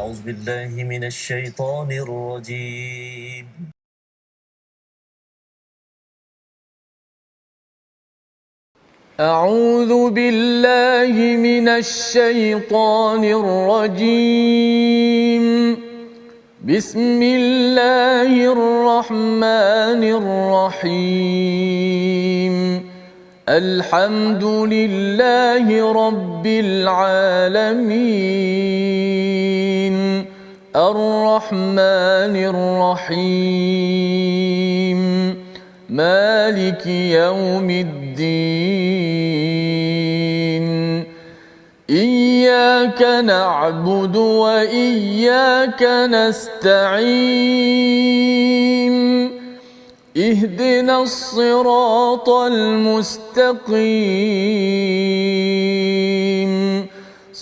أعوذ بالله من الشيطان الرجيم. أعوذ بالله من الشيطان الرجيم. بسم الله الرحمن الرحيم. الحمد لله رب العالمين. الرحمن الرحيم. مالك يوم الدين. إياك نعبد وإياك نستعين. اهدنا الصراط المستقيم.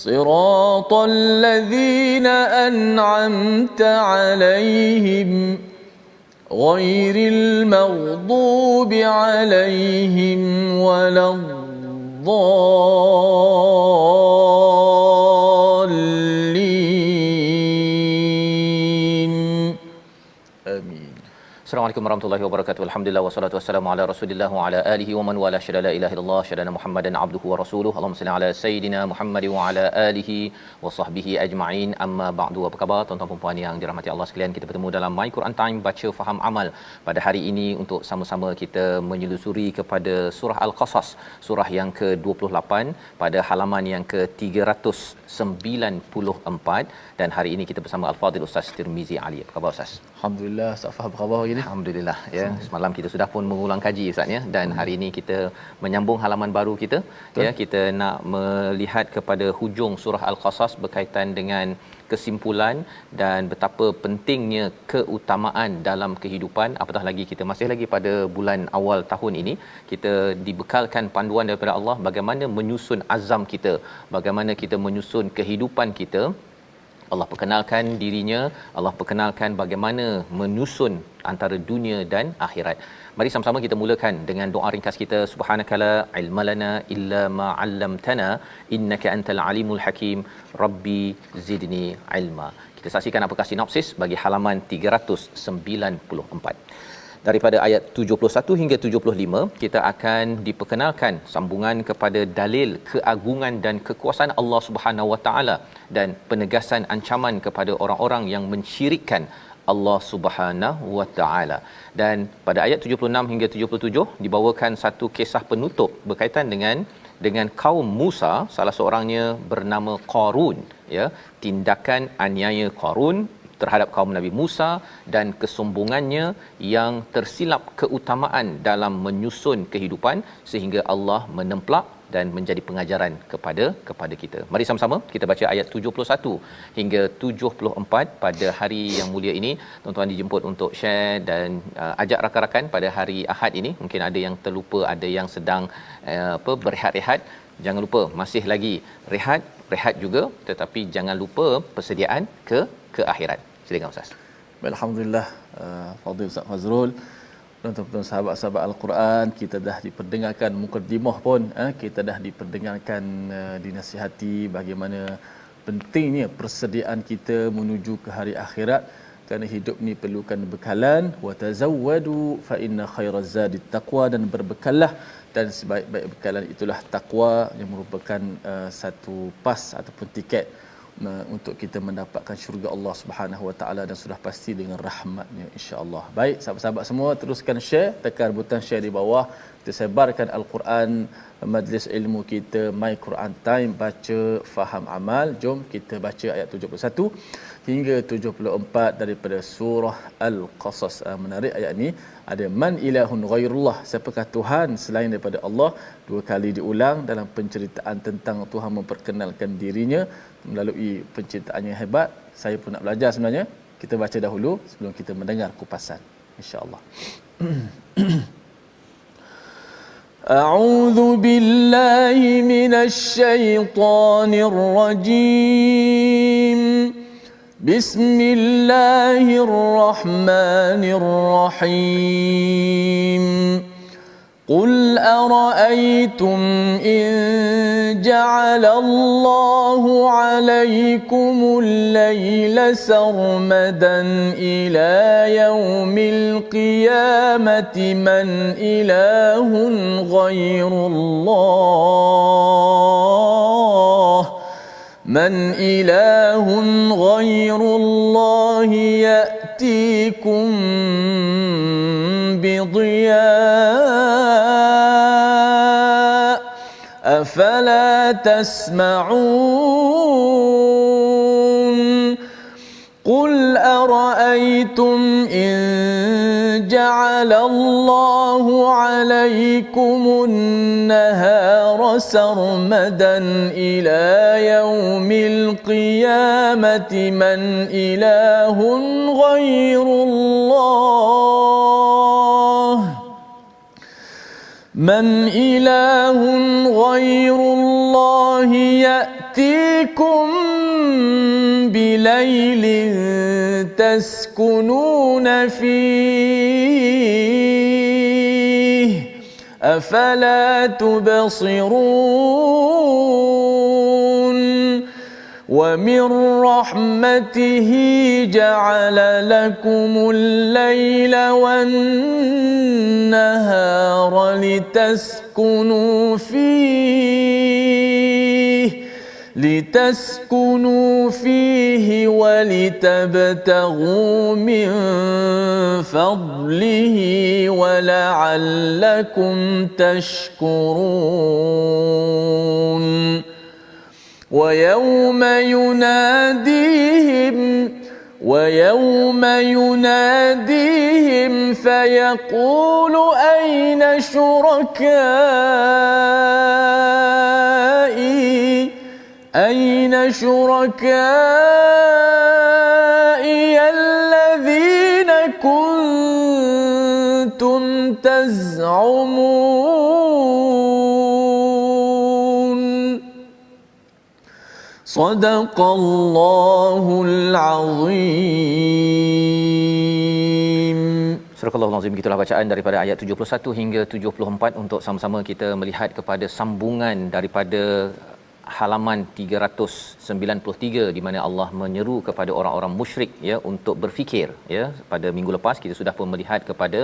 صراط الذين أنعمت عليهم غير المغضوب عليهم ولا الضالين. آمين. Assalamualaikum warahmatullahi wabarakatuh. Alhamdulillah wassalatu wassalamu ala Rasulillah wa ala alihi wa man wala syada la ilaha illallah syadana Muhammadan abduhu wa rasuluhu. Allahumma salli ala sayidina Muhammad wa ala alihi wa sahbihi ajma'in. Amma ba'du. Apa khabar tuan-tuan dan puan yang dirahmati Allah sekalian? Kita bertemu dalam My Quran Time baca faham amal pada hari ini untuk sama-sama kita menyelusuri kepada surah Al-Qasas, surah yang ke-28 pada halaman yang ke-394, dan hari ini kita bersama Al-Fadhil Ustaz Tirmizi Ali. Apa khabar Ustaz? Alhamdulillah, Ustaz Faham, apa khabar hari ini? Alhamdulillah ya. Semalam kita sudah pun mengulang kaji Ustaz ya, dan hari ini kita menyambung halaman baru kita. Betul. Ya, kita nak melihat kepada hujung surah Al-Qasas berkaitan dengan kesimpulan dan betapa pentingnya keutamaan dalam kehidupan. Apatah lagi kita masih lagi pada bulan awal tahun ini, kita dibekalkan panduan daripada Allah bagaimana menyusun azam kita, bagaimana kita menyusun kehidupan kita. Allah perkenalkan dirinya, Allah perkenalkan bagaimana menyusun antara dunia dan akhirat. Mari sama-sama kita mulakan dengan doa ringkas kita. Subhanakala ilmalana illa ma 'allamtana innaka antal alimul hakim. Rabbi zidni ilma. Kita saksikan apakah sinopsis bagi halaman 394. Daripada ayat 71 hingga 75, kita akan diperkenalkan sambungan kepada dalil keagungan dan kekuasaan Allah Subhanahu Wa Taala dan penegasan ancaman kepada orang-orang yang mensyirikkan Allah Subhanahu Wa Taala. Dan pada ayat 76 hingga 77 dibawakan satu kisah penutup berkaitan dengan kaum Musa, salah seorangnya bernama Qarun, ya, tindakan aniaya Qarun terhadap kaum Nabi Musa dan kesombongannya yang tersilap keutamaan dalam menyusun kehidupan sehingga Allah menemplak dan menjadi pengajaran kepada kita. Mari sama-sama kita baca ayat 71 hingga 74 pada hari yang mulia ini. Tuan-tuan dijemput untuk share dan ajak rakan-rakan pada hari Ahad ini. Mungkin ada yang terlupa, ada yang sedang berehat-rehat. Jangan lupa, masih lagi rehat juga, tetapi jangan lupa persediaan ke akhirat. Silakan Ustaz. Alhamdulillah, Fadil Ustaz Fazrul, tuan-tuan sahabat-sahabat Al-Quran, kita dah diperdengarkan mukadimah pun, kita dah diperdengarkan, dinasihati bagaimana pentingnya persediaan kita menuju ke hari akhirat, kerana hidup ni perlukan bekalan. Wa tazawwadu fa inna khairaz zadi taqwa, dan berbekallah, dan sebaik-baik bekalan itulah takwa, yang merupakan satu pas ataupun tiket untuk kita mendapatkan syurga Allah Subhanahu Wa Taala, dan sudah pasti dengan rahmatnya insya-Allah. Baik, sahabat-sahabat semua, teruskan share, tekan butang share di bawah. Kita sebarkan Al-Quran, majlis ilmu kita My Quran Time baca faham amal. Jom kita baca ayat 71 hingga 74 daripada surah Al-Qasas. Menarik ayat ini, ada man ilahun ghairullah, siapakah Tuhan selain daripada Allah. Dua kali diulang dalam penceritaan tentang Tuhan memperkenalkan dirinya melalui penceritaan yang hebat. Saya pun nak belajar sebenarnya. Kita baca dahulu sebelum kita mendengar kupasan, insya-Allah. A'udzu billahi minasy syaithanir rajim. Bismillahirrahmanirrahim. قل أرأيتم إن جعل الله عليكم الليل سرمدا إلى يوم القيامة من إله غير الله يأتيكم بضياء أفلا تسمعون قل أرأيتم إن جعل الله عليكم النهار سرمدا إلى يوم القيامة من إله غير الله يأتيكم بليل تسكنون فيه أفلا تبصرون ومن رحمته جعل لكم الليل والنهار لتسكنوا فيه ولتبتغوا من فضله ولعلكم تشكرون ويوم يناديهم فيقول أين شركائي الذين كنتم تزعمون صدق الله العظيم. Surah Al-Azim, begitulah bacaan daripada ayat 71 hingga 74 untuk sama-sama kita melihat kepada sambungan daripada halaman 393 di mana Allah menyeru kepada orang-orang musyrik ya untuk berfikir ya. Pada minggu lepas kita sudah pun melihat kepada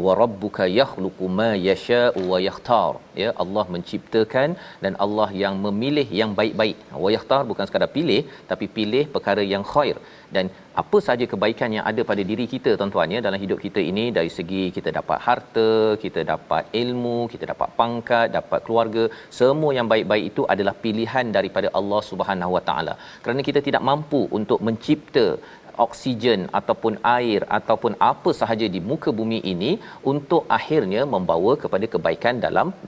wa rabbuka yakhluqu ma yasha'u wa yakhtar ya. Allah menciptakan dan Allah yang memilih yang baik-baik. Wa yakhtar bukan sekadar pilih tapi pilih perkara yang khair. Dan apa saja kebaikan yang ada pada diri kita tuan-tuan ya dalam hidup kita ini, dari segi kita dapat harta, kita dapat ilmu, kita dapat pangkat, dapat keluarga, semua yang baik-baik itu adalah pilihan daripada Allah Subhanahu Wa Taala. Kerana kita tidak mampu untuk mencipta oksigen ataupun air ataupun apa sahaja di muka bumi ini untuk akhirnya membawa kepada kebaikan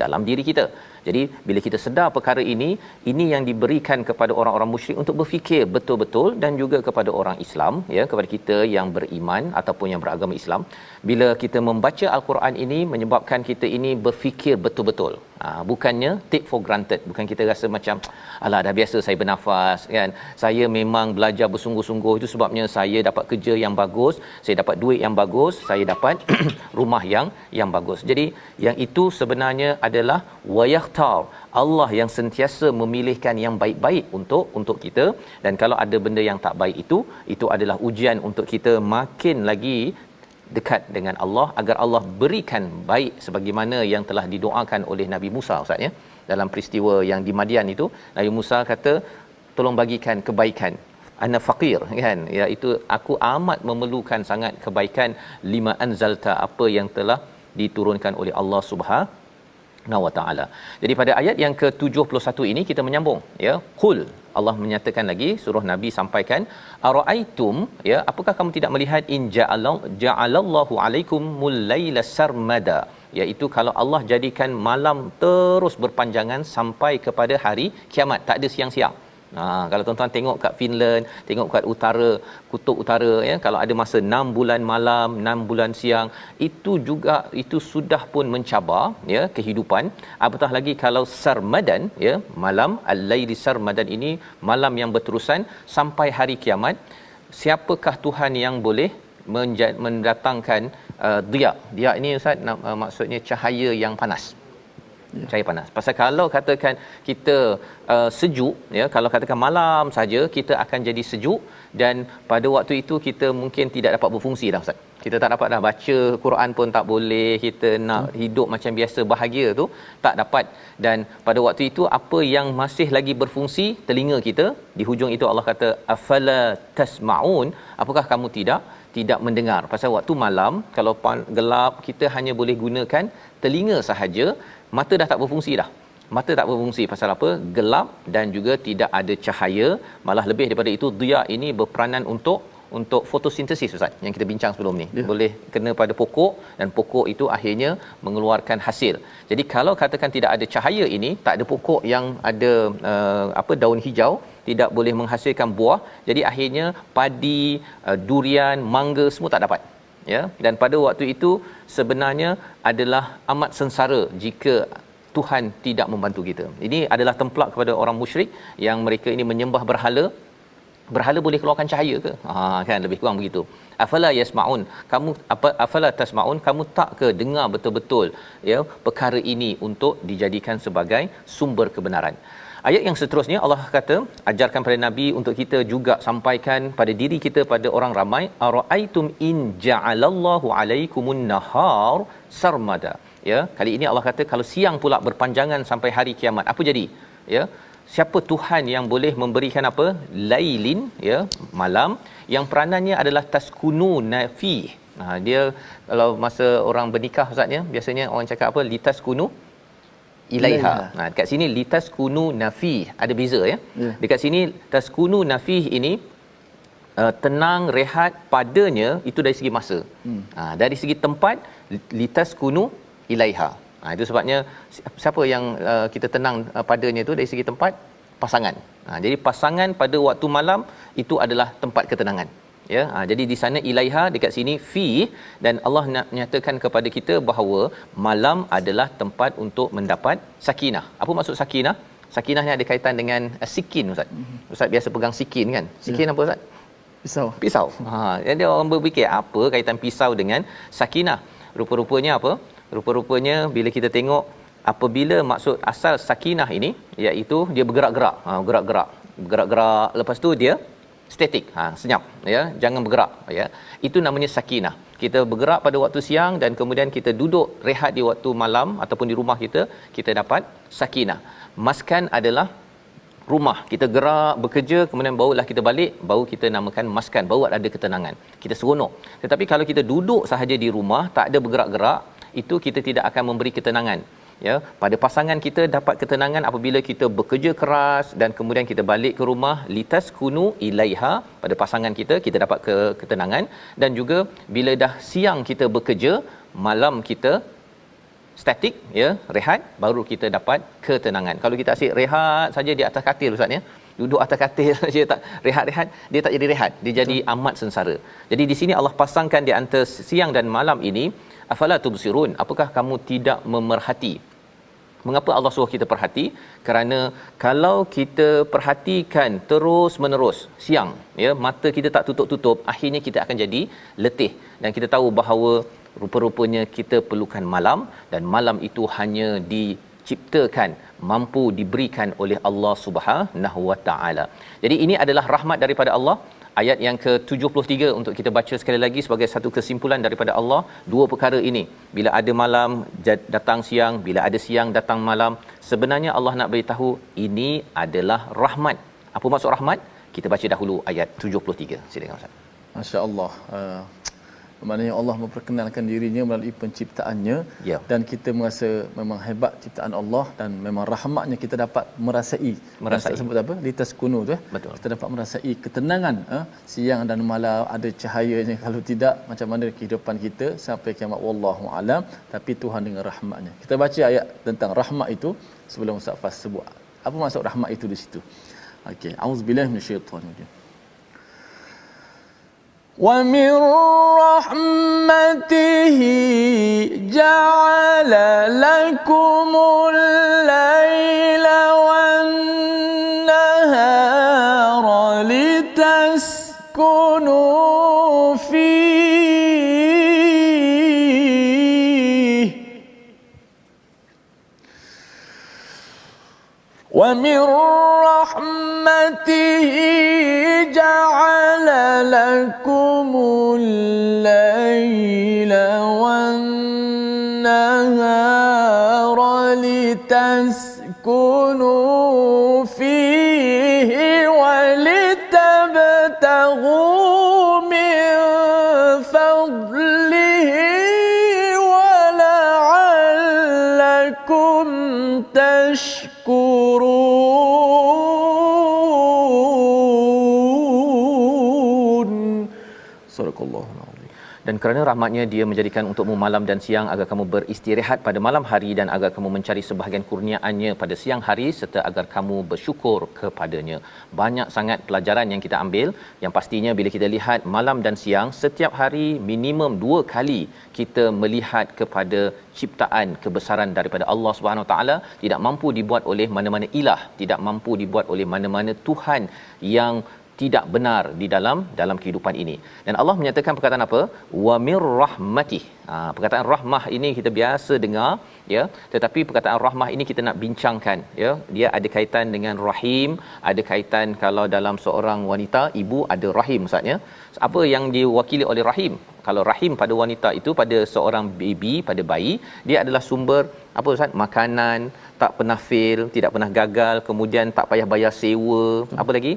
dalam diri kita. Jadi bila kita sedar perkara ini yang diberikan kepada orang-orang musyrik untuk berfikir betul-betul, dan juga kepada orang Islam ya, kepada kita yang beriman ataupun yang beragama Islam, bila kita membaca al-Quran ini menyebabkan kita ini berfikir betul-betul. Bukannya take for granted, bukan kita rasa macam alah dah biasa saya bernafas kan, saya memang belajar bersungguh-sungguh itu sebabnya saya dapat kerja yang bagus, saya dapat duit yang bagus, saya dapat rumah yang bagus. Jadi yang itu sebenarnya adalah wayahtar, Allah yang sentiasa memilihkan yang baik-baik untuk kita. Dan kalau ada benda yang tak baik itu adalah ujian untuk kita makin lagi dekat dengan Allah, agar Allah berikan baik sebagaimana yang telah didoakan oleh Nabi Musa Ustaz ya. Dalam peristiwa yang di Madian itu, Nabi Musa kata tolong bagikan kebaikan, ana faqir kan, iaitu aku amat memerlukan sangat kebaikan, lima anzalta, apa yang telah diturunkan oleh Allah Subhanahu wa taala. Jadi pada ayat yang ke-71 ini kita menyambung ya. Qul, Allah menyatakan lagi, suruh Nabi sampaikan, araaitum ya, apakah kamu tidak melihat in ja'alallahu alaikumul laila sarmada, iaitu kalau Allah jadikan malam terus berpanjangan sampai kepada hari kiamat, tak ada siang-siang. Kalau tuan-tuan tengok kat Finland, tengok kat utara, kutub utara ya, kalau ada masa 6 bulan malam, 6 bulan siang, itu sudah pun mencabar ya kehidupan. Apatah lagi kalau sarmadan ya, malam al-laili sarmadan ini malam yang berterusan sampai hari kiamat. Siapakah Tuhan yang boleh mendatangkan dia ini Ustaz, maksudnya cahaya yang panas cahaya panas. Pasal kalau katakan kita sejuk, ya, kalau katakan malam saja kita akan jadi sejuk, dan pada waktu itu kita mungkin tidak dapat berfungsi dah Ustaz. Kita tak dapat dah baca Quran pun tak boleh, kita nak hidup macam biasa bahagia tu tak dapat. Dan pada waktu itu apa yang masih lagi berfungsi? Telinga kita. Di hujung itu Allah kata afala tasmaun, apakah kamu tidak mendengar? Pasal waktu malam kalau gelap kita hanya boleh gunakan telinga sahaja, mata dah tak berfungsi dah. Mata tak berfungsi pasal apa? Gelap dan juga tidak ada cahaya. Malah lebih daripada itu, dia ini berperanan untuk fotosintesis Ustaz yang kita bincang sebelum ni. Boleh kena pada pokok dan pokok itu akhirnya mengeluarkan hasil. Jadi kalau katakan tidak ada cahaya ini, tak ada pokok yang ada daun hijau, tidak boleh menghasilkan buah. Jadi akhirnya padi, durian, mangga semua tak dapat. Ya, dan pada waktu itu sebenarnya adalah amat sengsara jika Tuhan tidak membantu kita. Ini adalah templak kepada orang musyrik yang mereka ini menyembah berhala. Berhala boleh keluarkan cahaya ke? Kan lebih kurang begitu. Afala yasmaun, kamu afala tasmaun, kamu tak ke dengar betul-betul ya perkara ini untuk dijadikan sebagai sumber kebenaran. Ayat yang seterusnya Allah kata, ajarkan pada Nabi untuk kita juga sampaikan pada diri kita, pada orang ramai, araaitum in ja'alallahu alaikumun nahar sarmada. Ya, kali ini Allah kata kalau siang pula berpanjangan sampai hari kiamat, apa jadi? Ya, siapa Tuhan yang boleh memberikan apa? Lailin, ya, malam yang peranannya adalah taskunu nafi. Dia kalau masa orang bernikah Ustaz ya, biasanya orang cakap apa? Litaskunu ilaiha. Dekat sini litaskunu nafi, ada beza ya. Dekat sini taskunu nafi ini tenang, rehat padanya, itu dari segi masa. Dari segi tempat litaskunu ilaiha. Itu sebabnya siapa yang kita tenang padanya itu dari segi tempat? Pasangan. Jadi pasangan pada waktu malam itu adalah tempat ketenangan. Ya, jadi di sana ilaiha, dekat sini fi, dan Allah nak nyatakan kepada kita bahawa malam adalah tempat untuk mendapat sakinah. Apa maksud sakinah? Sakinah ni ada kaitan dengan sikin Ustaz. Ustaz biasa pegang sikin kan? Sikin apa Ustaz? Pisau. Jadi orang berfikir apa kaitan pisau dengan sakinah? Rupa-rupanya apa? Rupa-rupanya bila kita tengok apabila maksud asal sakinah ini iaitu dia bergerak-gerak. Bergerak-gerak, lepas tu dia statik, senyap ya, jangan bergerak ya. Itu namanya sakinah. Kita bergerak pada waktu siang dan kemudian kita duduk rehat di waktu malam ataupun di rumah kita dapat sakinah. Maskan adalah rumah, kita gerak bekerja kemudian barulah kita balik, baru kita namakan maskan, baru ada ketenangan, kita seronok. Tetapi kalau kita duduk sahaja di rumah tak ada bergerak-gerak, itu kita tidak akan memberi ketenangan. Ya, pada pasangan kita dapat ketenangan apabila kita bekerja keras dan kemudian kita balik ke rumah, litaskunu ilaiha, pada pasangan kita dapat ketenangan. Dan juga bila dah siang kita bekerja, malam kita statik ya, rehat, baru kita dapat ketenangan. Kalau kita asyik rehat saja di atas katil Ustaz ya, duduk atas katil saja tak rehat-rehat, dia tak jadi rehat, dia jadi amat sengsara. Jadi di sini Allah pasangkan di antara siang dan malam ini, afala tubsirun, apakah kamu tidak memerhati? Mengapa Allah suruh kita perhati? Kerana kalau kita perhatikan terus menerus siang ya, mata kita tak tutup-tutup, akhirnya kita akan jadi letih. Dan kita tahu bahawa rupa-rupanya kita perlukan malam, dan malam itu hanya diciptakan, mampu diberikan oleh Allah Subhanahu Wa Taala. Jadi ini adalah rahmat daripada Allah. Ayat yang ke-73 untuk kita baca sekali lagi sebagai satu kesimpulan daripada Allah. Dua perkara ini, bila ada malam datang siang, bila ada siang datang malam, sebenarnya Allah nak beritahu ini adalah rahmat. Apa maksud rahmat? Kita baca dahulu ayat 73. Silakan Ustaz. Masya-Allah. Maknanya Allah memperkenalkan dirinya melalui penciptaannya, dan kita merasa memang hebat ciptaan Allah, dan memang rahmatnya kita dapat merasai. Sebut apa? Litaskunu tu. Betul. Kita dapat merasai ketenangan siang dan malam, ada cahayanya. Kalau tidak, macam mana kehidupan kita sampai kiamat, wallahu alam. Tapi Tuhan dengan rahmatnya. Kita baca ayat tentang rahmat itu sebelum Ustaz Fas sebut apa maksud rahmat itu di situ. Okey, auzubillahi minasyaitanir. وَمِنْ رَحْمَتِهِ جَعَلَ لَكُمُ اللَّيْلَ وَالنَّهَارَ لِتَسْكُنُوا فِيهِ ومن رحمته جعل لكم الليل والنهار لتسكنوا فيه ولتبتغوا من فضله ولعلكم تشكرون. صدق الله العظيم. Dan kerana rahmatnya dia menjadikan untukmu malam dan siang agar kamu beristirahat pada malam hari dan agar kamu mencari sebahagian kurniaannya pada siang hari serta agar kamu bersyukur kepadanya. Banyak sangat pelajaran yang kita ambil. Yang pastinya bila kita lihat malam dan siang, setiap hari minimum 2 kali kita melihat kepada ciptaan kebesaran daripada Allah Subhanahu Wa Taala, tidak mampu dibuat oleh mana-mana ilah, tidak mampu dibuat oleh mana-mana Tuhan yang tidak benar di dalam kehidupan ini. Dan Allah menyatakan perkataan apa? Wa mir rahmatih. Perkataan rahmah ini kita biasa dengar, ya, tetapi perkataan rahmah ini kita nak bincangkan, ya. Dia ada kaitan dengan rahim, ada kaitan kalau dalam seorang wanita, ibu ada rahim, maksudnya apa yang diwakili oleh rahim. Kalau rahim pada wanita itu, pada seorang baby, pada bayi, dia adalah sumber apa Ustaz? Makanan, tak pernah fail, tidak pernah gagal, kemudian tak payah bayar sewa, apa lagi?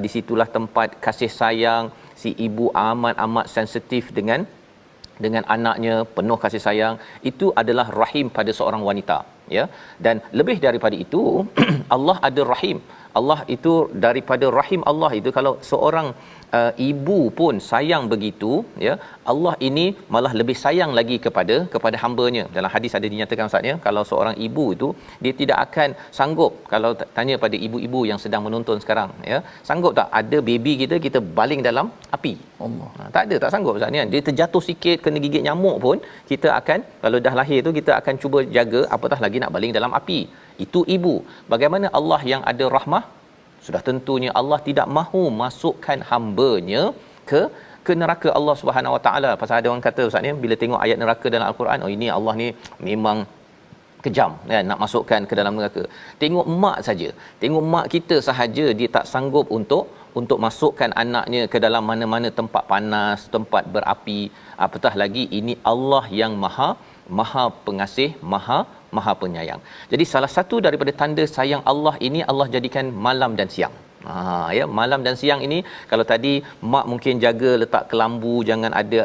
Di situlah tempat kasih sayang, si ibu amat sensitif dengan anaknya, penuh kasih sayang. Itu adalah rahim pada seorang wanita, ya. Dan lebih daripada itu Allah ada rahim. Allah itu daripada rahim Allah itu, kalau seorang ibu pun sayang begitu, ya, Allah ini malah lebih sayang lagi kepada hamba-Nya. Dalam hadis ada dinyatakan Ustaz, ya, kalau seorang ibu itu dia tidak akan sanggup, kalau tanya pada ibu-ibu yang sedang menonton sekarang, ya, sanggup tak ada baby kita baling dalam api? Allah. Tak ada, tak sanggup Ustaz, ya. Dia terjatuh sikit kena gigit nyamuk pun kita akan, kalau dah lahir tu kita akan cuba jaga, apatah lagi nak baling dalam api. Itu ibu. Bagaimana Allah yang ada rahmah? Sudah tentunya Allah tidak mahu masukkan hamba-Nya ke neraka Allah Subhanahu Wa Taala. Pasal ada orang kata Ustaz ni, bila tengok ayat neraka dalam al-Quran, oh ini Allah ni memang kejam, kan, nak masukkan ke dalam neraka. Tengok mak saja, tengok mak kita sahaja dia tak sanggup untuk masukkan anaknya ke dalam mana-mana tempat panas, tempat berapi, apatah lagi ini Allah yang maha pengasih, maha penyayang. Jadi salah satu daripada tanda sayang Allah ini, Allah jadikan malam dan siang. Ya, malam dan siang ini, kalau tadi mak mungkin jaga letak kelambu jangan ada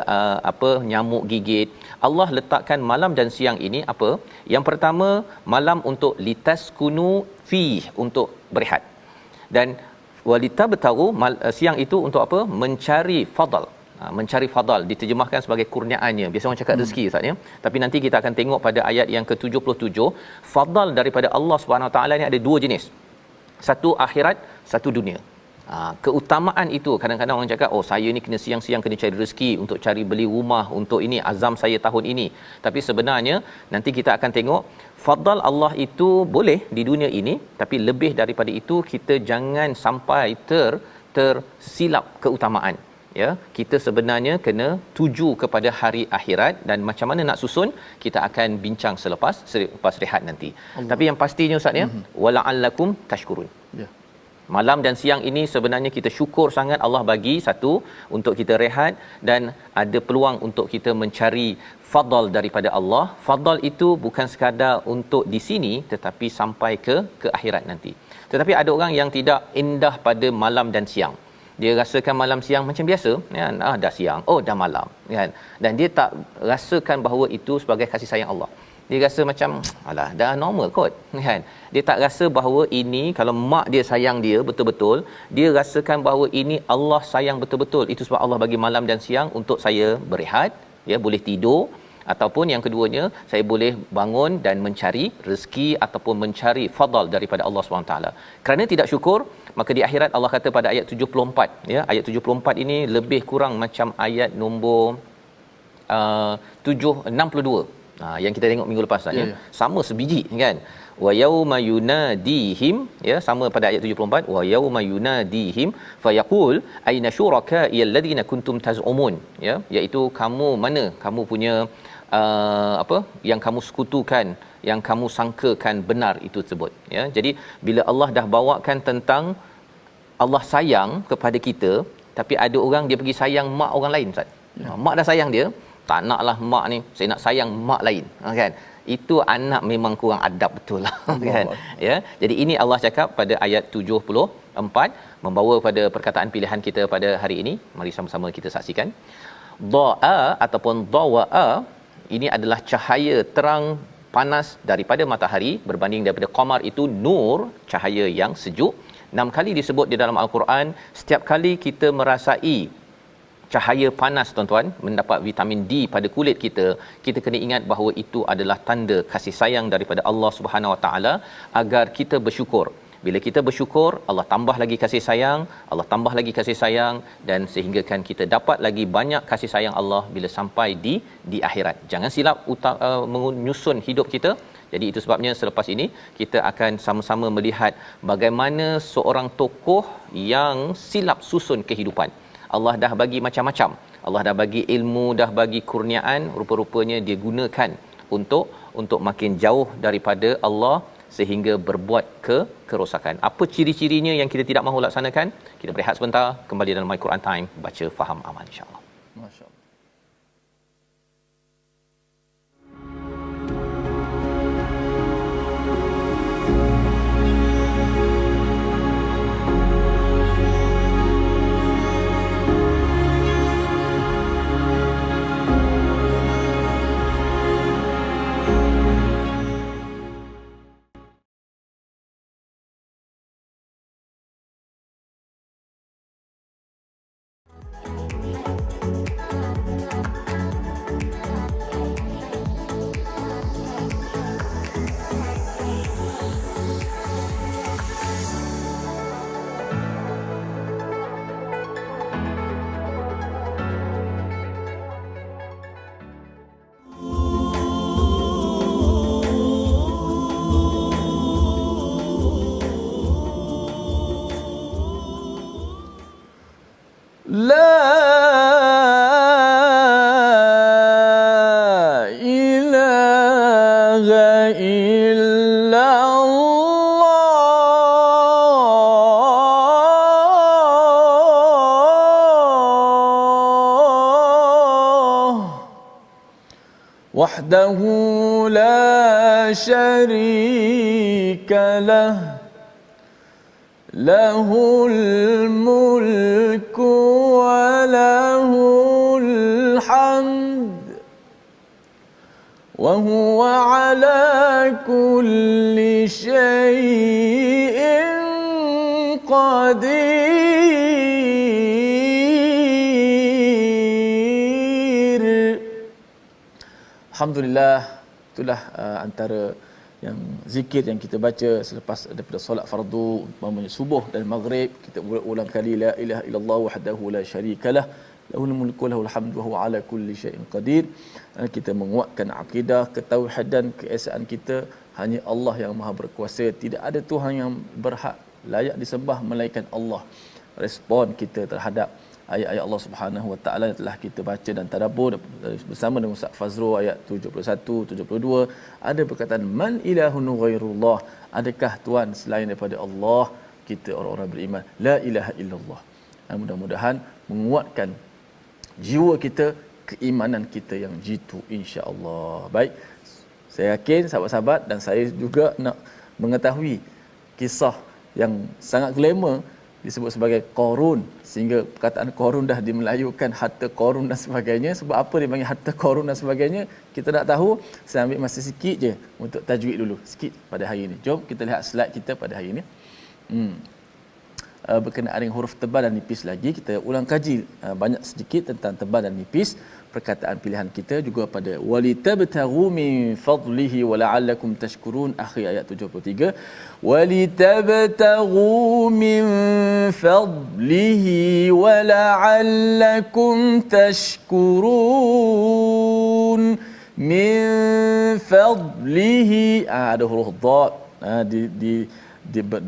nyamuk gigit, Allah letakkan malam dan siang ini apa? Yang pertama, malam untuk litaskunu fi, untuk berehat. Dan walitabtaru, siang itu untuk apa? Mencari fadal. Mencari fadal diterjemahkan sebagai kurniaannya. Biasa orang cakap rezeki Ustaz, ya. Tapi nanti kita akan tengok pada ayat yang ke-77, fadal daripada Allah Subhanahu Wa Taala ni ada 2 jenis. Satu akhirat, satu dunia. Keutamaan itu kadang-kadang orang cakap, oh saya ni kena siang-siang kena cari rezeki untuk cari beli rumah, untuk ini azam saya tahun ini. Tapi sebenarnya nanti kita akan tengok fadal Allah itu boleh di dunia ini, tapi lebih daripada itu kita jangan sampai tersilap keutamaan. Ya, kita sebenarnya kena tuju kepada hari akhirat, dan macam mana nak susun kita akan bincang selepas rehat nanti. Allah. Tapi yang pastinya Ustaz, ya, wala'allakum tashkurun. Ya. Malam dan siang ini sebenarnya kita syukur sangat Allah bagi satu untuk kita rehat, dan ada peluang untuk kita mencari fadal daripada Allah. Fadal itu bukan sekadar untuk di sini tetapi sampai ke akhirat nanti. Tetapi ada orang yang tidak indah pada malam dan siang. Dia rasakan malam siang macam biasa, kan? Dah siang, oh dah malam, kan? Dan dia tak rasakan bahawa itu sebagai kasih sayang Allah. Dia rasa macam alah dah normal kot, kan? Dia tak rasa bahawa ini, kalau mak dia sayang dia betul-betul, dia rasakan bahawa ini Allah sayang betul-betul. Itu sebab Allah bagi malam dan siang untuk saya berehat, ya, boleh tidur, ataupun yang keduanya saya boleh bangun dan mencari rezeki ataupun mencari fadal daripada Allah SWT. Kerana tidak syukur, maka di akhirat Allah kata pada ayat 74, ya, ayat 74 ini lebih kurang macam ayat nombor 62 yang kita tengok minggu lepas tadi, ya. Sama sebiji, kan? Wa yauma yunadihim, ya, sama pada ayat 74, wa yauma yunadihim fayaqul aina syuraka'i alladhina kuntum taz'umun, ya, iaitu kamu mana kamu punya yang kamu sekutukan, yang kamu sangkakan benar itu tersebut, ya. Jadi bila Allah dah bawakan tentang Allah sayang kepada kita, tapi ada orang dia pergi sayang mak orang lain, Ustaz. Mak dah sayang dia, tak naklah mak ni, saya nak sayang mak lain, kan? Itu anak memang kurang adab betul lah, kan? Ya. Jadi ini Allah cakap pada ayat 74, membawa pada perkataan pilihan kita pada hari ini. Mari sama-sama kita saksikan. Da'a ataupun dawa'a, ini adalah cahaya terang panas daripada matahari berbanding daripada qamar, itu nur, cahaya yang sejuk. 6 kali disebut di dalam Al-Quran. Setiap kali kita merasai cahaya panas, tuan-tuan, mendapat vitamin D pada kulit kita, kita kena ingat bahawa itu adalah tanda kasih sayang daripada Allah Subhanahu Wa Taala, agar kita bersyukur. Bila kita bersyukur, Allah tambah lagi kasih sayang, Allah tambah lagi kasih sayang, dan sehinggakan kita dapat lagi banyak kasih sayang Allah bila sampai di akhirat. Jangan silap menyusun hidup kita. Jadi itu sebabnya selepas ini kita akan sama-sama melihat bagaimana seorang tokoh yang silap susun kehidupan. Allah dah bagi macam-macam. Allah dah bagi ilmu, dah bagi kurniaan, rupa-rupanya dia gunakan untuk makin jauh daripada Allah sehingga berbuat kerosakan. Apa ciri-cirinya yang kita tidak mahu laksanakan? Kita berehat sebentar, kembali dalam My Quran Time, baca faham amal insya-Allah. Masya-Allah. وحده لا شريك له له الملك وله الحمد وهو على كل شيء قدير. Alhamdulillah, itulah antara yang zikir yang kita baca selepas daripada solat fardu, umpamanya subuh dan maghrib, kita ulang kali la ilaha illallah wahdahu la syarikalah lahul mulku lahul hamdu wa huwa ala kulli syai'in qadir. Kita menguatkan akidah ketauhidan, keesaan kita, hanya Allah yang Maha berkuasa, tidak ada Tuhan yang berhak layak disembah melainkan Allah. Respon kita terhadap ayat-ayat Allah Subhanahu Wa Taala yang telah kita baca dan tadabbur bersama dengan Ustaz Fazrul, ayat 71, 72, ada perkataan man ilahun ghairullah, adakah tuan selain daripada Allah? Kita orang-orang beriman la ilaha illallah. Mudah-mudahan menguatkan jiwa kita, keimanan kita yang jitu, insya-Allah. Baik, saya yakin sahabat-sahabat dan saya juga nak mengetahui kisah yang sangat glamour disebut sebagai Qarun, sehingga perkataan Qarun dah dimelayukan, harta Qarun dan sebagainya. Sebab apa dia panggil harta Qarun dan sebagainya, kita nak tahu. Saya ambil masa sikit je untuk tajwid dulu sikit pada hari ini. Jom kita lihat slide kita pada hari ini. Berkenaan dengan huruf tebal dan nipis lagi, kita ulang kaji banyak sedikit tentang tebal dan nipis. Perkataan pilihan kita juga pada walitabtaghu min fadlihi wala'allakum tashkurun, akhir ayat 73. Walitabtaghu min fadlihi wala'allakum tashkurun. Min fadlihi, ada huruf dad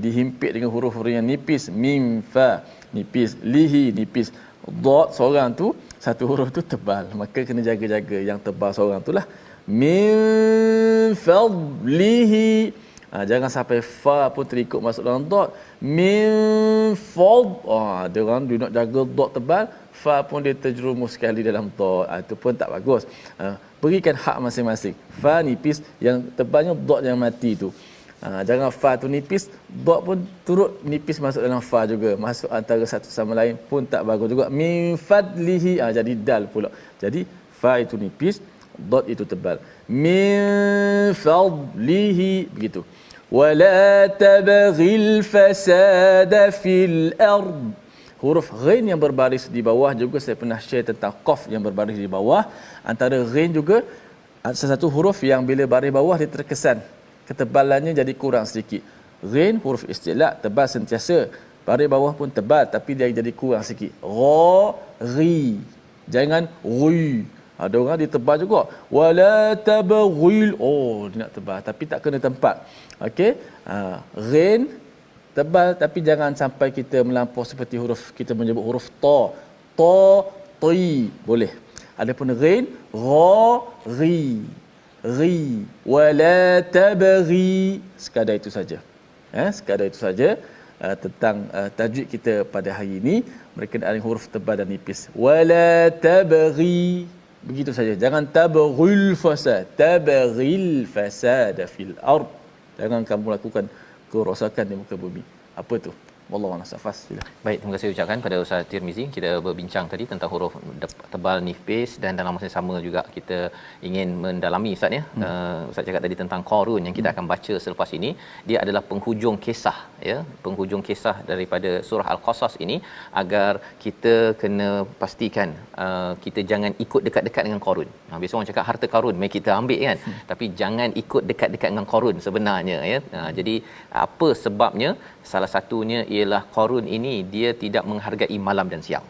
dihimpit dengan huruf yang nipis. Mim fa nipis, lihi nipis, dad seorang tu satu huruf tu tebal, maka kena jaga-jaga yang tebal seorang tu lah. Min fadlihi. Jangan sampai fa pun terikut masuk dalam dot. Min fad. Dia orang dia nak jaga dot tebal, fa pun dia terjerumus sekali dalam dot. Itu pun tak bagus. Berikan hak masing-masing. Fa nipis, yang tebalnya dot yang mati tu. Jangan fa tu nipis, dot pun turut nipis masuk dalam fa juga. Masuk antara satu sama lain pun tak bagus juga. Min fadlihi, jadi dal pula. Jadi fa itu nipis, dot itu tebal. Min fadlihi, begitu. Wala tabghil fasada fil ard. Huruf ghain yang berbaris di bawah juga saya pernah share tentang qaf yang berbaris di bawah. Antara ghain juga satu huruf yang bila baris bawah dia terkesan, ketebalannya jadi kurang sedikit. Ghain huruf istilah tebal sentiasa, baris bawah pun tebal tapi dia jadi kurang sikit. Ra, ri. Jangan ri. Ada orang dia tebal juga. Wala tabghil. Dia nak tebal tapi tak kena tempat. Okey. Ghain tebal tapi jangan sampai kita melampau seperti huruf kita menyebut huruf ta. Ta, ti. Boleh. Adapun ghain, ra, ri. Ri. Wala tabghi. Sekadar itu saja. Sekadar itu saja tentang tajwid kita pada hari ini berkenaan huruf tebal dan nipis. Wala tabghi. Begitu saja. Jangan tabghil fasad. Tabghil fasad fil ard. Jangan kamu lakukan kerosakan di muka bumi. Apa tu? Wallahu a'lam. Safas. Baik, terima kasih ucapkan pada Ustaz Tirmizi. Kita berbincang tadi tentang huruf tebal nipis dan dalam masa yang sama juga kita ingin mendalami Ustaz ya. Ustaz cakap tadi tentang Qarun yang kita akan baca selepas ini. Dia adalah penghujung kisah ya, penghujung kisah daripada surah Al-Qasas ini, agar kita kena pastikan kita jangan ikut dekat-dekat dengan Qarun. Biasa orang cakap harta Qarun mari kita ambil kan. Tapi jangan ikut dekat-dekat dengan Qarun sebenarnya ya. Jadi apa sebabnya? Salah satunya ialah Qarun ini dia tidak menghargai malam dan siang.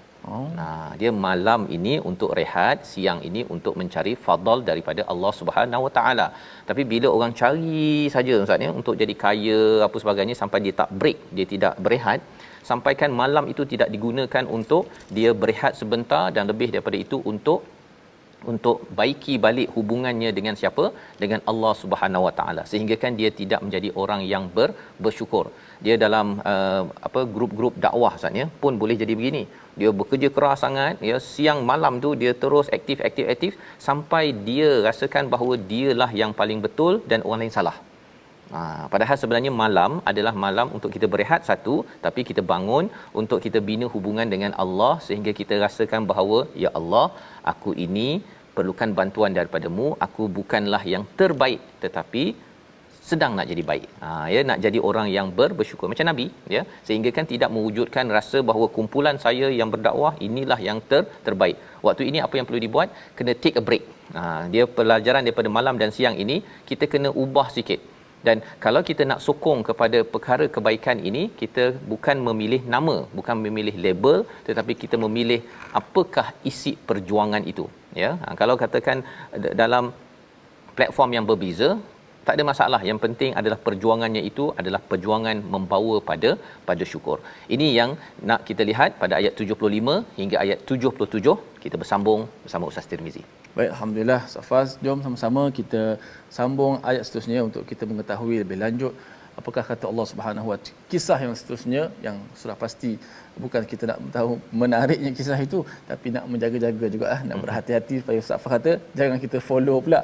Dia malam ini untuk rehat, siang ini untuk mencari fadal daripada Allah Subhanahu Wa Taala. Tapi bila orang cari saja Ustaz ya untuk jadi kaya apa sebagainya sampai dia tak break, dia tidak berehat, sampaikan malam itu tidak digunakan untuk dia berehat sebentar dan lebih daripada itu untuk baiki balik hubungannya dengan siapa? Dengan Allah Subhanahu Wa Taala, sehingga kan dia tidak menjadi orang yang bersyukur. Dia dalam grup-grup dakwah saatnya pun boleh jadi begini. Dia bekerja keras sangat ya, siang malam tu dia terus aktif sampai dia rasakan bahawa dialah yang paling betul dan orang lain salah. Padahal sebenarnya malam adalah malam untuk kita berehat satu, tapi kita bangun untuk kita bina hubungan dengan Allah sehingga kita rasakan bahawa ya Allah, aku ini perlukan bantuan daripadamu, aku bukanlah yang terbaik tetapi sedang nak jadi baik. Nak jadi orang yang bersyukur macam Nabi ya, sehingga kan tidak mewujudkan rasa bahawa kumpulan saya yang berdakwah inilah yang terbaik. Waktu ini apa yang perlu dibuat? Kena take a break. Dia pelajaran daripada malam dan siang ini kita kena ubah sikit. Dan kalau kita nak sokong kepada perkara kebaikan ini, kita bukan memilih nama, bukan memilih label, tetapi kita memilih apakah isi perjuangan itu ya. Kalau katakan dalam platform yang berbeza, tak ada masalah. Yang penting adalah perjuangannya itu adalah perjuangan membawa pada syukur. Ini yang nak kita lihat pada ayat 75 hingga ayat 77. Kita bersambung bersama Ustaz Tirmizi. Baik, alhamdulillah. Safaz, jom sama-sama kita sambung ayat seterusnya untuk kita mengetahui lebih lanjut apakah kata Allah Subhanahu Wa Taala. Kisah yang seterusnya yang sudah pasti bukan kita nak tahu menariknya kisah itu, tapi nak menjaga-jaga juga nak berhati-hati supaya Safaz kata jangan kita follow pula.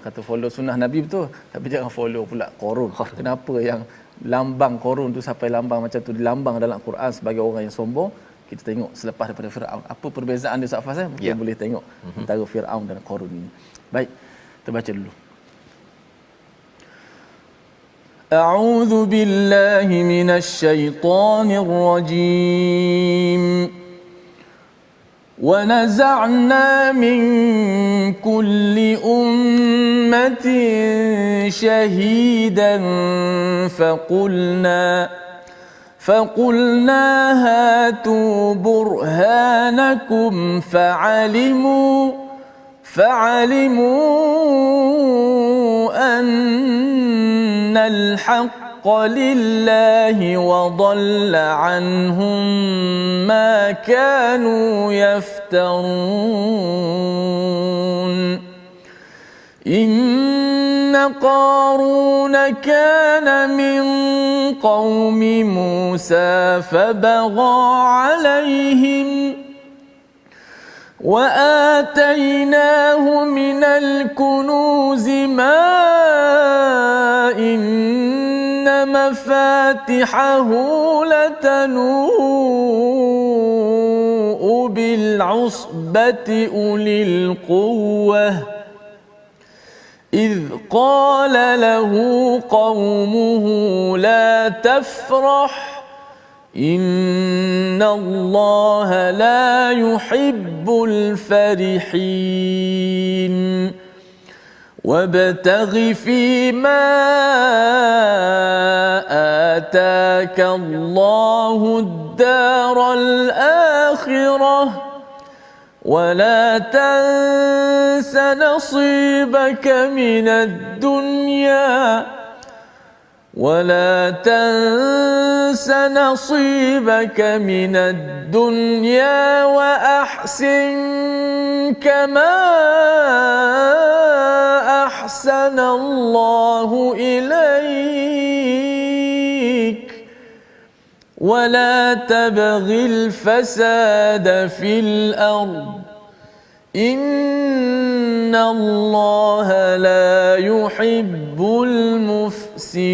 Kata follow sunnah Nabi betul, tapi jangan follow pula Qarun. Kenapa yang lambang Qarun tu sampai lambang macam tu dilambang dalam Quran sebagai orang yang sombong? Kita tengok selepas daripada Firaun. Apa perbezaan dia Safaz Mungkin boleh tengok antara Firaun dan Qarun ini. Baik, kita baca dulu. A'udzu billahi minasy syaithanir rajim. ونزعنا من كل أمة شهيدا فقلنا هاتوا برهانكم فعلموا أن الحق الحق لله وضل عنهم ما كانوا يفترون إن قارون كان من قوم موسى فبغى عليهم وآتيناه من الكنوز ما إن مفاتحه لتنوء بالعصبة أولي القوة إذ قال له قومه لا تفرح إن الله لا يحب الفرحين وابتغ فيما آتاك الله الدار الآخرة ولا تنس نصيبك من الدنيا ولا تنس نصيبك من الدنيا وأحسن كما أحسن الله إليك ولا تبغ الفساد في الأرض إن الله لا يحب المفسدين.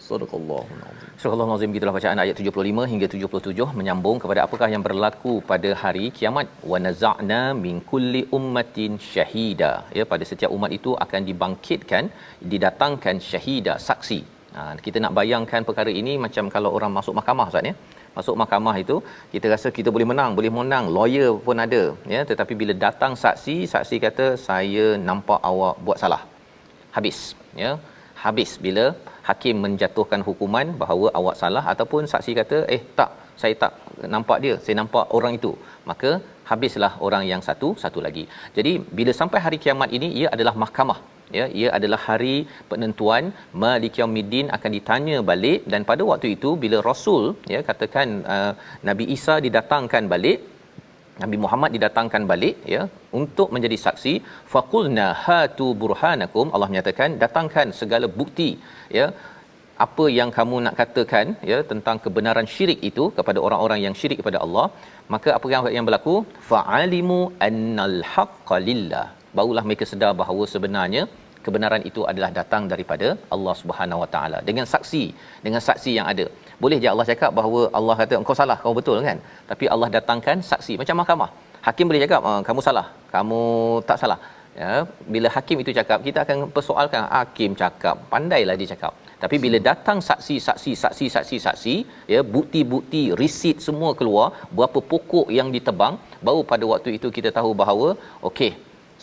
صدق الله العظيم. Surah Al-Azim, gitulah bacaan ayat 75 hingga 77 menyambung kepada apakah yang berlaku pada hari kiamat. Wa naza'na min kulli ummatin syahida. Ya, pada setiap umat itu akan dibangkitkan, didatangkan syahida, saksi. Kita nak bayangkan perkara ini macam kalau orang masuk mahkamah, Ustaz ya. Masuk mahkamah itu kita rasa kita boleh menang, lawyer pun ada ya, tetapi bila datang saksi, saksi kata saya nampak awak buat salah. Habis ya. Habis bila hakim menjatuhkan hukuman bahawa awak salah, ataupun saksi kata tak, saya tak nampak dia, saya nampak orang itu, maka habislah orang yang satu lagi. Jadi bila sampai hari kiamat ini, ia adalah mahkamah ya, ia adalah hari penentuan. Malik Yaumiddin akan ditanya balik, dan pada waktu itu bila Rasul ya, katakan Nabi Isa didatangkan balik, Nabi Muhammad didatangkan balik ya untuk menjadi saksi, faqulna hatu burhanakum, Allah menyatakan datangkan segala bukti ya, apa yang kamu nak katakan ya tentang kebenaran syirik itu kepada orang-orang yang syirik kepada Allah. Maka apa yang berlaku? Fa'alimu annal haqqa lillah, barulah mereka sedar bahawa sebenarnya kebenaran itu adalah datang daripada Allah Subhanahu Wa Taala, dengan saksi yang ada. Boleh je Allah cakap bahawa Allah kata engkau salah, kau betul kan, tapi Allah datangkan saksi macam mahkamah. Hakim boleh cakap kamu salah, kamu tak salah ya. Bila hakim itu cakap, kita akan persoalkan hakim cakap, pandailah dia cakap. Tapi bila datang saksi ya, bukti-bukti, resit semua keluar, berapa pokok yang ditebang, baru pada waktu itu kita tahu bahawa okey,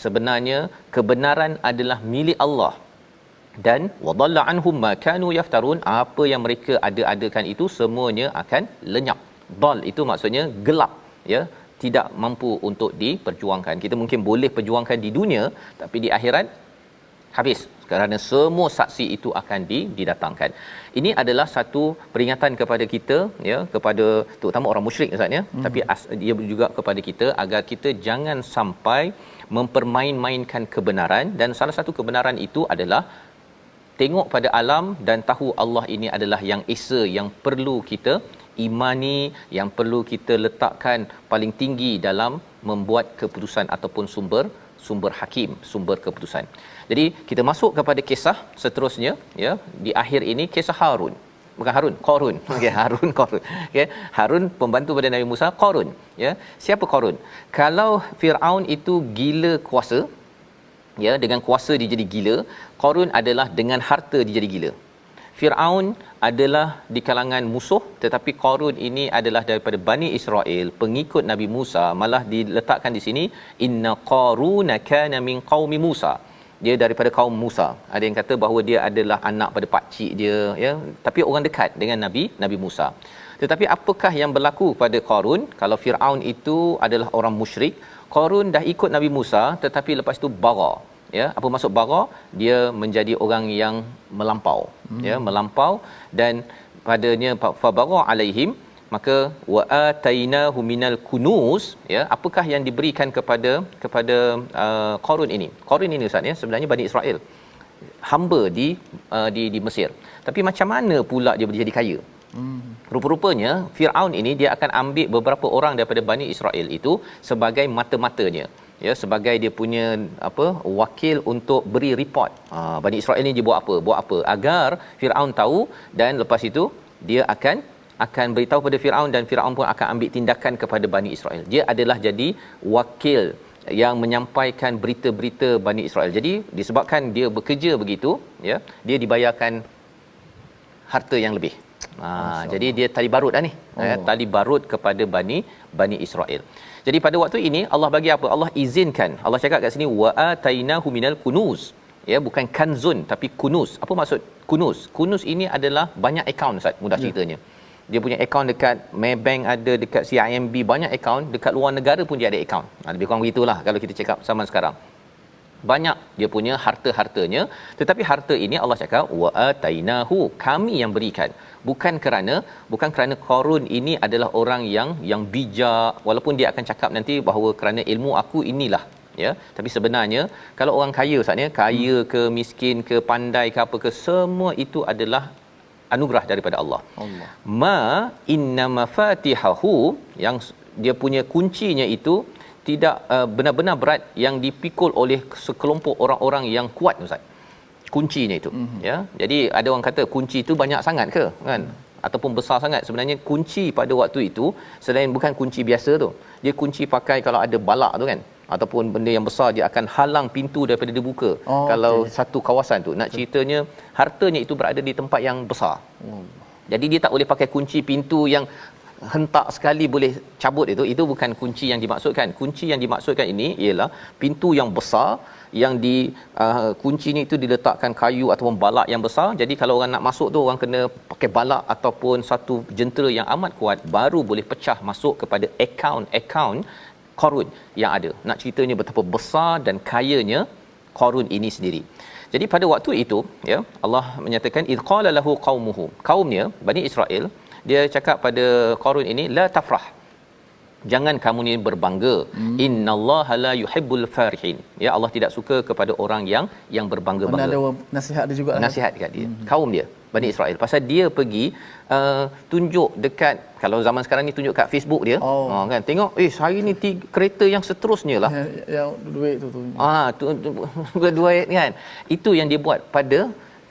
sebenarnya kebenaran adalah milik Allah, dan wadalla anhum ma kanu yaftarun, apa yang mereka ada-adakan itu semuanya akan lenyap. Dal itu maksudnya gelap ya, tidak mampu untuk diperjuangkan. Kita mungkin boleh perjuangkan di dunia, tapi di akhirat habis, kerana semua saksi itu akan didatangkan. Ini adalah satu peringatan kepada kita ya, kepada terutama orang musyrik Ustaz ya, tapi dia juga kepada kita agar kita jangan sampai mempermain-mainkan kebenaran. Dan salah satu kebenaran itu adalah tengok pada alam dan tahu Allah ini adalah yang esa, yang perlu kita imani, yang perlu kita letakkan paling tinggi dalam membuat keputusan ataupun sumber hakim, sumber keputusan. Jadi kita masuk kepada kisah seterusnya ya, di akhir ini kisah Qarun. Okey, Qarun. Okey, Harun pembantu pada Nabi Musa, Qarun ya. Siapa Qarun? Kalau Firaun itu gila kuasa ya, dengan kuasa dia jadi gila, Qarun adalah dengan harta dia jadi gila. Firaun adalah di kalangan musuh, tetapi Qarun ini adalah daripada Bani Israel, pengikut Nabi Musa. Malah diletakkan di sini inna Qaruna kana min qaumi Musa, dia daripada kaum Musa. Ada yang kata bahawa dia adalah anak pada pak cik dia ya, tapi orang dekat dengan Nabi Musa. Tetapi apakah yang berlaku pada Qarun? Kalau Firaun itu adalah orang musyrik, Qarun dah ikut Nabi Musa, tetapi lepas tu bara ya. Apa maksud bagha? Dia menjadi orang yang melampau, ya, melampau. Dan padanya fa bagha alaihim, maka wa atainahu minal kunuz, ya. Apakah yang diberikan kepada Qarun ini? Qarun ini Ustaz, ya, sebenarnya Bani Israel, hamba di Mesir. Tapi macam mana pula dia boleh jadi kaya? Rupa-rupanya Firaun ini dia akan ambil beberapa orang daripada Bani Israel itu sebagai mata-matanya, ya, sebagai dia punya wakil untuk beri report. Bani Israel ni dia buat apa agar Firaun tahu, dan lepas itu dia akan beritahu pada Firaun, dan Firaun pun akan ambil tindakan kepada Bani Israel. Dia adalah jadi wakil yang menyampaikan berita-berita Bani Israel. Jadi disebabkan dia bekerja begitu, ya, dia dibayarkan harta yang lebih. Jadi dia tali barut dah ni, tali barut kepada Bani Israel. Jadi pada waktu ini Allah bagi apa? Allah izinkan. Allah cakap kat sini wa atainahu minal kunuz, ya, bukan kanzun tapi kunuz. Apa maksud kunuz? Kunuz ini adalah banyak akaun Ustaz, mudah ceritanya. Dia punya akaun dekat Maybank ada, dekat CIMB banyak akaun, dekat luar negara pun dia ada akaun. Lebih kurang begitulah kalau kita cakap zaman sekarang. Banyak dia punya harta-hartanya, tetapi harta ini Allah cakap wa atainahu, kami yang berikan. Bukan kerana Qarun ini adalah orang yang bijak, walaupun dia akan cakap nanti bahawa kerana ilmu aku inilah, ya. Tapi sebenarnya kalau orang kaya Ustaz, ya, kaya ke miskin ke pandai ke apa ke, semua itu adalah anugerah daripada Allah. Ma inna mafatihahu, yang dia punya kuncinya itu tidak benar-benar berat, yang dipikul oleh sekelompok orang-orang yang kuat Ustaz. Kuncinya itu, ya. Jadi ada orang kata kunci itu banyak sangat ke, kan, ataupun besar sangat. Sebenarnya kunci pada waktu itu selain bukan kunci biasa tu, dia kunci pakai kalau ada balak tu, kan, ataupun benda yang besar, dia akan halang pintu daripada dibuka. Kalau satu kawasan tu, nak ceritanya hartanya itu berada di tempat yang besar. Jadi dia tak boleh pakai kunci pintu yang hentak sekali boleh cabut. Itu bukan kunci yang dimaksudkan. Kunci yang dimaksudkan ini ialah pintu yang besar, yang di kuncinya itu diletakkan kayu ataupun balak yang besar. Jadi kalau orang nak masuk tu, orang kena pakai balak ataupun satu jentera yang amat kuat, baru boleh pecah masuk kepada akaun Qarun yang ada. Nak ceritanya betapa besar dan kayanya Qarun ini sendiri. Jadi pada waktu itu, ya, Allah menyatakan id qala lahu qaumuhu, kaumnya Bani Israel, dia cakap pada Qarun ini, la tafrah, jangan kamu ni berbangga. Innallaha la yuhibbul farihin, ya, Allah tidak suka kepada orang yang berbangga-bangga. Ada nasihat dia juga, nasihat dekat dia, kaum dia Bani Israel, pasal dia pergi tunjuk dekat, kalau zaman sekarang ni tunjuk kat Facebook dia, kan, tengok hari ni kereta yang seterusnya lah, yang duit tu duit, kan. Itu yang dia buat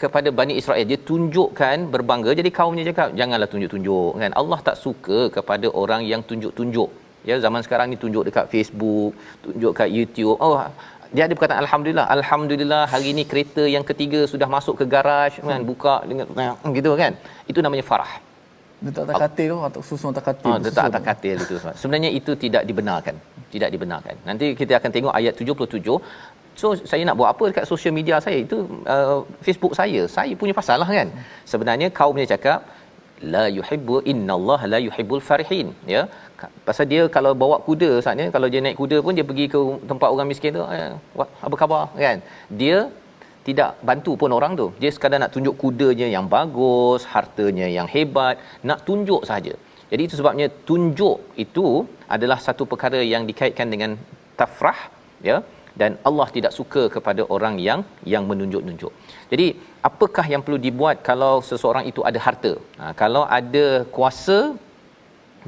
kepada Bani Israel. Dia tunjukkan berbangga. Jadi kaumnya cakap janganlah tunjuk-tunjuk, kan. Allah tak suka kepada orang yang tunjuk-tunjuk, ya. Zaman sekarang ni tunjuk dekat Facebook, tunjuk kat YouTube. Dia ada perkataan alhamdulillah hari ni kereta yang ketiga sudah masuk ke garaj, kan, buka dengan gitu, kan. Itu namanya farah. Letak atas katil tu, atau susun atas katil. Letak atas katil itu. Sebenarnya itu tidak dibenarkan. Nanti kita akan tengok ayat 77. So saya nak buat apa dekat sosial media saya itu, Facebook saya punya pasal lah, kan. Sebenarnya kaumnya cakap la yuhibbu innallaha la yuhibbul farihin, ya. Pasal dia kalau bawa kuda saatnya, kalau dia naik kuda pun dia pergi ke tempat orang miskin tu, apa khabar, kan. Dia tidak bantu pun orang tu. Dia sekadar nak tunjuk kudanya yang bagus, hartanya yang hebat, nak tunjuk saja. Jadi itu sebabnya tunjuk itu adalah satu perkara yang dikaitkan dengan tafrah, ya. Dan Allah tidak suka kepada orang yang menunjuk-nunjuk. Jadi apakah yang perlu dibuat kalau seseorang itu ada harta? Kalau ada kuasa,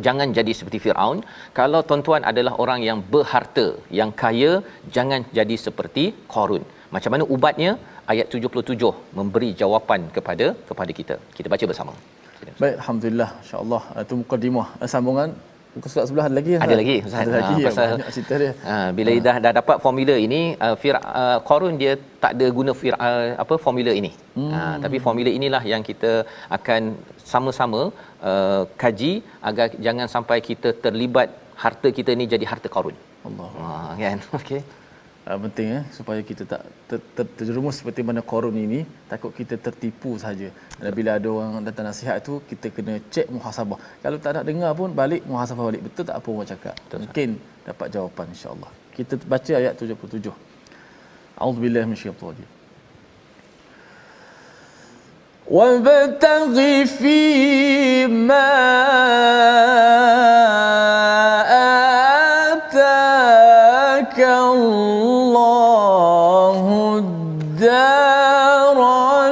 jangan jadi seperti Firaun. Kalau tuan-tuan adalah orang yang berharta, yang kaya, jangan jadi seperti Qarun. Macam mana ubatnya? Ayat 77 memberi jawapan kepada kita. Kita baca bersama. Baik, alhamdulillah, insya-Allah. Itu mukadimah. Sambungan muka surat sebelah ada lagi. Ada lagi Ustaz. Ada lagi, pasal banyak cerita dia. Bila dah dapat formula ini, Qarun dia tak ada guna formula ini. Tapi formula inilah yang kita akan sama-sama kaji agar jangan sampai kita terlibat harta kita ni jadi harta Qarun. Allah. Kan? Okey. Penting supaya kita tak terjerumus seperti mana Qarun ini, takut kita tertipu saja. Dan bila ada orang datang nasihat tu, kita kena cek muhasabah. Kalau tak nak dengar pun balik muhasabah balik, betul tak apa orang cakap. Betul, mungkin dapat jawapan insya-Allah. Kita baca ayat 77. A'udzubillahi minasyaitonir rajim. وابتغ فيما آتاك الله الدار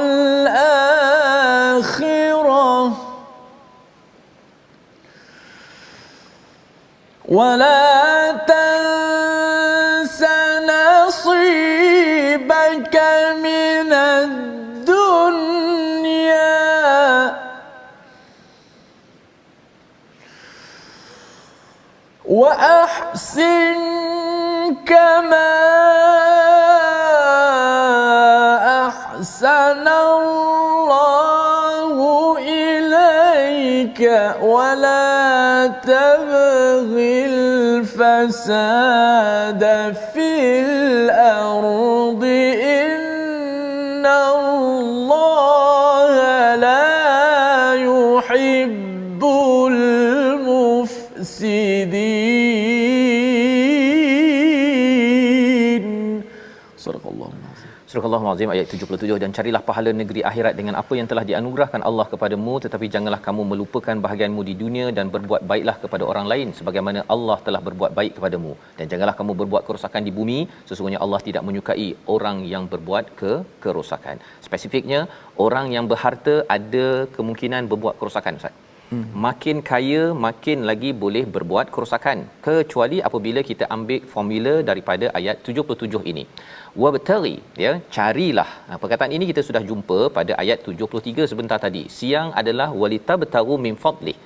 الآخرة ولا تنس نصيبك من الدنيا وأحسن كما أحسن الله إليك ولا تبغ الفساد في الأرض إن الله لا يحب المفسدين. Sadaqallahu alazim. Surah Al-Azim ayat 77, dan carilah pahala negeri akhirat dengan apa yang telah dianugerahkan Allah kepadamu, tetapi janganlah kamu melupakan bahagianmu di dunia dan berbuat baiklah kepada orang lain sebagaimana Allah telah berbuat baik kepadamu, dan janganlah kamu berbuat kerosakan di bumi, sesungguhnya Allah tidak menyukai orang yang berbuat kerosakan. Spesifiknya orang yang berharta ada kemungkinan berbuat kerosakan, Ustaz. Makin kaya makin lagi boleh berbuat kerosakan, kecuali apabila kita ambil formula daripada ayat 77 ini. Wabtaghi, ya, carilah. Perkataan ini kita sudah jumpa pada ayat 73 sebentar tadi. Siang adalah walitabtagu min fadlih.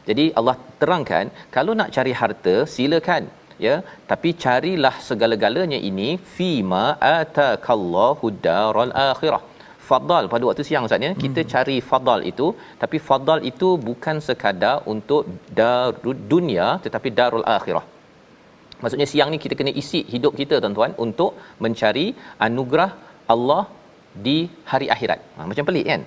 Jadi Allah terangkan kalau nak cari harta silakan, ya, tapi carilah segala-galanya ini fima atakallahu daral akhirah. Fadal pada waktu siang, Ustaz, ya, kita cari fadal itu, tapi fadal itu bukan sekadar untuk dunia tetapi darul akhirah. Maksudnya siang ni kita kena isi hidup kita, tuan-tuan, untuk mencari anugerah Allah di hari akhirat. Macam pelik kan?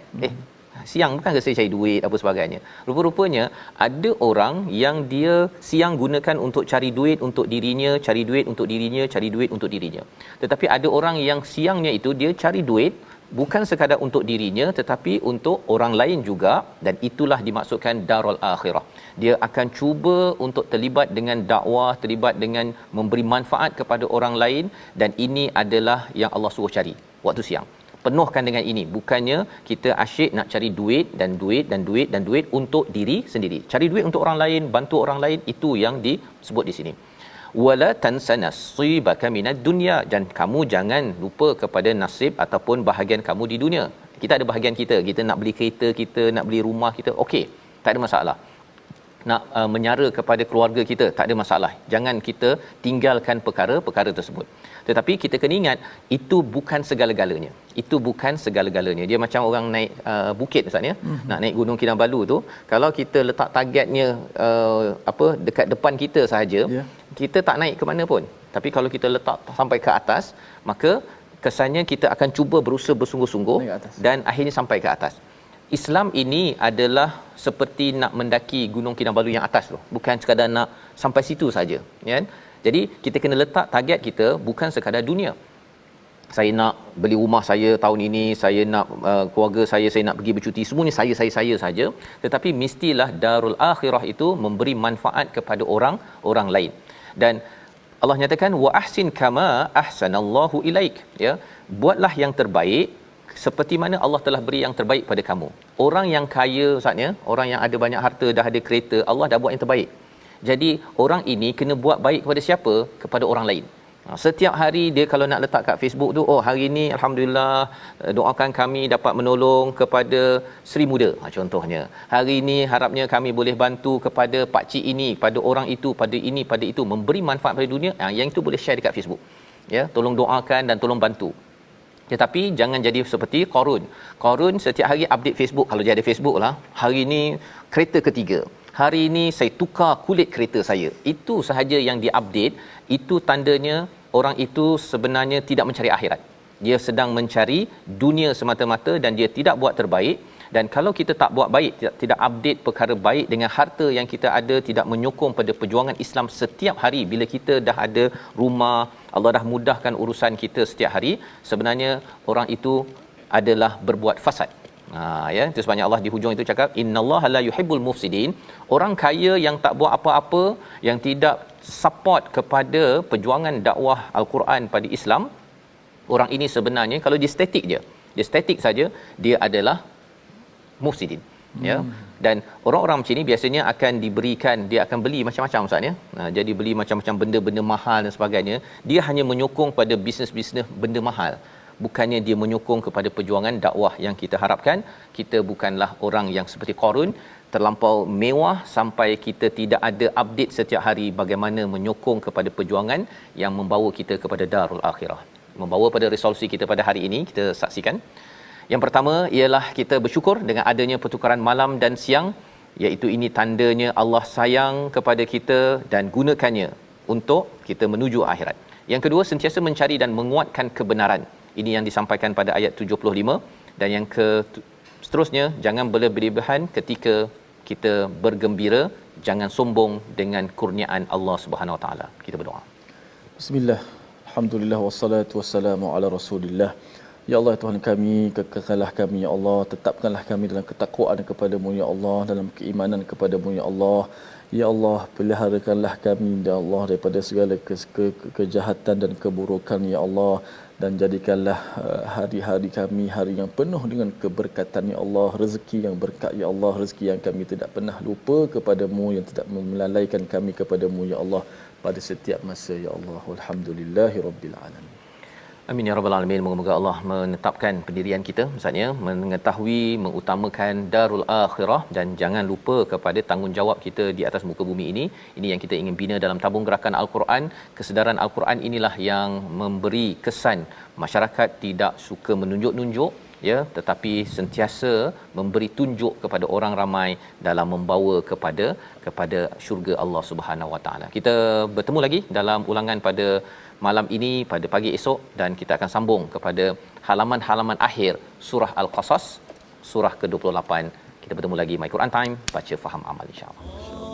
Siang bukan ke saya cari duit apa sebagainya. Rupa-rupanya ada orang yang dia siang gunakan untuk cari duit untuk dirinya, cari duit untuk dirinya, cari duit untuk dirinya. Tetapi ada orang yang siangnya itu dia cari duit bukan sekadar untuk dirinya tetapi untuk orang lain juga, dan itulah dimaksudkan darul akhirah. Dia akan cuba untuk terlibat dengan dakwah, terlibat dengan memberi manfaat kepada orang lain, dan ini adalah yang Allah suruh cari waktu siang. Penuhkan dengan ini, bukannya kita asyik nak cari duit dan duit dan duit dan duit untuk diri sendiri. Cari duit untuk orang lain, bantu orang lain, itu yang disebut di sini. Wala tansa nasibaka minad dunya, dan kamu jangan lupa kepada nasib ataupun bahagian kamu di dunia. Kita ada bahagian kita nak beli kereta kita, nak beli rumah kita, okey, tak ada masalah. Nak menyara kepada keluarga kita, tak ada masalah. Jangan kita tinggalkan perkara-perkara tersebut. Tetapi kita kena ingat, itu bukan segala-galanya. Itu bukan segala-galanya. Dia macam orang naik bukit, Ustaz, ya. Nak naik Gunung Kinabalu tu, kalau kita letak targetnya dekat depan kita sahaja, kita tak naik ke mana pun. Tapi kalau kita letak sampai ke atas, maka kesannya kita akan cuba berusaha bersungguh-sungguh dan akhirnya sampai ke atas. Islam ini adalah seperti nak mendaki Gunung Kinabalu yang atas tu, bukan sekadar nak sampai situ saja, kan? Jadi kita kena letak target kita bukan sekadar dunia. Saya nak beli rumah saya tahun ini, saya nak keluarga saya nak pergi bercuti, semuanya saya saja, tetapi mestilah darul akhirah itu memberi manfaat kepada orang lain. Dan Allah nyatakan wa ahsin kama ahsanallahu ilaik, ya, buatlah yang terbaik seperti mana Allah telah beri yang terbaik pada kamu. Orang yang kaya, Ustaznya, orang yang ada banyak harta, dah ada kereta, Allah dah buat yang terbaik. Jadi orang ini kena buat baik kepada siapa? Kepada orang lain. Setiap hari dia kalau nak letak kat Facebook tu, oh hari ini alhamdulillah doakan kami dapat menolong kepada Sri Muda, contohnya. Hari ini harapnya kami boleh bantu kepada pak cik ini, pada orang itu, pada ini, pada itu, memberi manfaat pada dunia. Yang itu boleh share dekat Facebook. Ya, tolong doakan dan tolong bantu. Tetapi jangan jadi seperti Qarun. Qarun setiap hari update Facebook, kalau dia ada Facebook lah. Hari ini kereta ketiga. Hari ini saya tukar kulit kereta saya. Itu sahaja yang diupdate. Itu tandanya orang itu sebenarnya tidak mencari akhirat. Dia sedang mencari dunia semata-mata dan dia tidak buat terbaik. Dan kalau kita tak buat baik, tidak update perkara baik dengan harta yang kita ada, tidak menyokong pada perjuangan Islam setiap hari, bila kita dah ada rumah, Allah dah mudahkan urusan kita setiap hari, sebenarnya orang itu adalah berbuat fasad. Ya, itu sebabnya Allah di hujung itu cakap innallaha la yuhibbul mufsidin. Orang kaya yang tak buat apa-apa, yang tidak support kepada perjuangan dakwah al-Quran pada Islam, orang ini sebenarnya kalau dia statik saja, dia adalah mufsidin. Ya, dan orang-orang macam ni biasanya akan diberikan, dia akan beli macam-macam Ustaz ya. Jadi beli macam-macam benda-benda mahal dan sebagainya. Dia hanya menyokong pada bisnes-bisnes benda mahal, bukannya dia menyokong kepada perjuangan dakwah yang kita harapkan. Kita bukanlah orang yang seperti Qarun, terlampau mewah sampai kita tidak ada update setiap hari bagaimana menyokong kepada perjuangan yang membawa kita kepada darul akhirah. Membawa pada resolusi kita pada hari ini, kita saksikan. Yang pertama ialah kita bersyukur dengan adanya pertukaran malam dan siang, iaitu ini tandanya Allah sayang kepada kita dan gunakannya untuk kita menuju akhirat. Yang kedua, sentiasa mencari dan menguatkan kebenaran. Ini yang disampaikan pada ayat 75. Dan yang seterusnya, jangan berlebihan ketika kita bergembira, jangan sombong dengan kurniaan Allah Subhanahu Wa Taala. Kita berdoa. Bismillah, alhamdulillah, wassalatu wassalamu ala rasulillah. Ya Allah, Tuhan kami, kekallah kami ya Allah, tetapkanlah kami dalam ketakwaan kepada-Mu ya Allah, dalam keimanan kepada-Mu ya Allah. Ya Allah, peliharakanlah kami ya Allah daripada segala kejahatan dan keburukan ya Allah, dan jadikanlah hari-hari kami hari yang penuh dengan keberkatan ya Allah, rezeki yang berkat ya Allah, rezeki yang kami tidak pernah lupa kepada-Mu, yang tidak melalaikan kami kepada-Mu ya Allah pada setiap masa ya Allah. Alhamdulillahirabbil alamin. Amin ya rabbal alamin. Moga-moga Allah menetapkan pendirian kita, maksudnya mengetahui, mengutamakan darul akhirah, dan jangan lupa kepada tanggungjawab kita di atas muka bumi ini. Ini yang kita ingin bina dalam tabung gerakan Al-Quran. Kesedaran Al-Quran inilah yang memberi kesan masyarakat tidak suka menunjuk-nunjuk, ya, tetapi sentiasa memberi tunjuk kepada orang ramai dalam membawa kepada syurga Allah Subhanahu Wa Taala. Kita bertemu lagi dalam ulangan pada malam ini, pada pagi esok, dan kita akan sambung kepada halaman-halaman akhir surah Al-Qasas, surah ke-28. Kita bertemu lagi My Quran Time, baca faham amal insya-Allah.